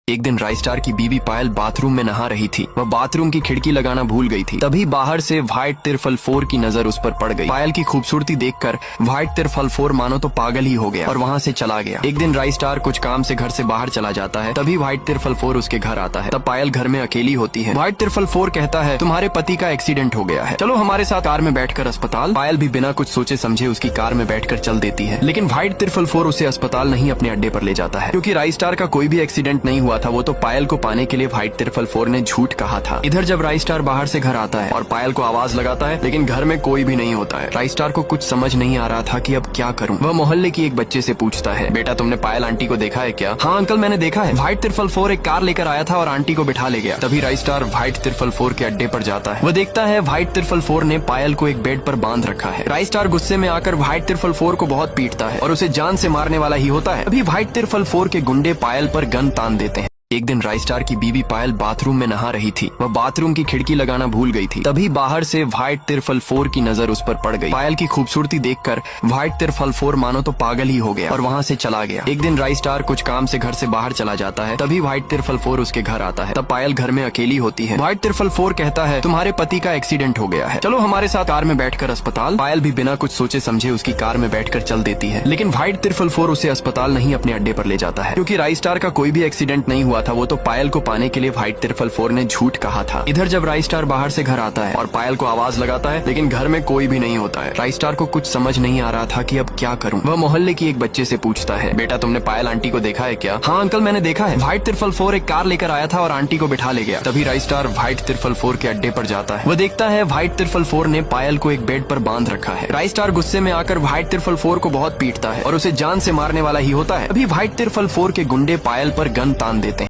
एक दिन राइस्टार की बीवी पायल बाथरूम में नहा रही थी। वह बाथरूम की खिड़की लगाना भूल गई थी। तभी बाहर से व्हाइट तिरफल 4 की नजर उस पर पड़ गई। पायल की खूबसूरती देखकर व्हाइट तिरफल 4 मानो तो पागल ही हो गया और वहाँ से चला गया। एक दिन राइस्टार कुछ काम से घर से बाहर चला जाता है। तभी व्हाइट तिरफल 4 उसके घर आता है। तब पायल घर में अकेली होती है। व्हाइट तिरफल 4 कहता है, तुम्हारे पति का एक्सीडेंट हो गया है, चलो हमारे साथ कार में बैठकर अस्पताल। पायल भी बिना कुछ सोचे समझे उसकी कार में बैठकर चल देती है। लेकिन व्हाइट तिरफल 4 उसे अस्पताल नहीं अपने अड्डे पर ले जाता है, क्योंकि राइस्टार का कोई भी एक्सीडेंट नहीं हुआ था। वो तो पायल को पाने के लिए व्हाइट तिरफल 4 ने झूठ कहा था। इधर जब राइस्टार बाहर से घर आता है और पायल को आवाज लगाता है, लेकिन घर में कोई भी नहीं होता है। राइस्टार को कुछ समझ नहीं आ रहा था कि अब क्या करूं। वह मोहल्ले की एक बच्चे से पूछता है, बेटा तुमने पायल आंटी को देखा है क्या? हाँ अंकल मैंने देखा है, व्हाइट तिरफल 4 एक कार लेकर आया था और आंटी को बिठा ले गया। तभी राइस्टार व्हाइट तिरफल 4 के अड्डे पर जाता है। वह देखता है व्हाइट तिरफल 4 ने पायल को एक बेड पर बांध रखा है। राइस्टार गुस्से में आकर व्हाइट तिरफल 4 को बहुत पीटता है और उसे जान से मारने वाला ही होता है। अभी व्हाइट तिरफल 4 के गुंडे पायल पर गन तान देते हैं। एक दिन राइस्टार की बीवी पायल बाथरूम में नहा रही थी। वह बाथरूम की खिड़की लगाना भूल गई थी। तभी बाहर से व्हाइट तिरफल 4 की नजर उस पर पड़ गई। पायल की खूबसूरती देखकर व्हाइट तिरफल 4 मानो तो पागल ही हो गया और वहाँ से चला गया। एक दिन राइस्टार कुछ काम से घर से बाहर चला जाता है। तभी व्हाइट तिरफल 4 उसके घर आता है। तब पायल घर में अकेली होती है। व्हाइट तिरफल 4 कहता है, तुम्हारे पति का एक्सीडेंट हो गया है, चलो हमारे साथ कार में बैठकर अस्पताल। पायल भी बिना कुछ सोचे समझे उसकी कार में बैठकर चल देती है। लेकिन व्हाइट तिरफल 4 उसे अस्पताल नहीं अपने अड्डे पर ले जाता है, क्योंकि राइस्टार का कोई भी एक्सीडेंट नहीं हुआ था। वो तो पायल को पाने के लिए व्हाइट तिरफल 4 ने झूठ कहा था। इधर जब राइस्टार बाहर से घर आता है और पायल को आवाज लगाता है, लेकिन घर में कोई भी नहीं होता है। राइस्टार को कुछ समझ नहीं आ रहा था कि अब क्या करूं। वह मोहल्ले की एक बच्चे से पूछता है, बेटा तुमने पायल आंटी को देखा है क्या? हाँ अंकल मैंने देखा है, व्हाइट तिरफल 4 एक कार लेकर आया था और आंटी को बिठा ले गया। तभी राइस्टार व्हाइट तिरफल 4 के अड्डे पर जाता है। वह देखता है व्हाइट तिरफल 4 ने पायल को एक बेड पर बांध रखा है। राइस्टार गुस्से में आकर व्हाइट तिरफल 4 को बहुत पीटता है और उसे जान से मारने वाला ही होता है। अभी व्हाइट तिरफल 4 के गुंडे पायल पर गन तान देते हैं।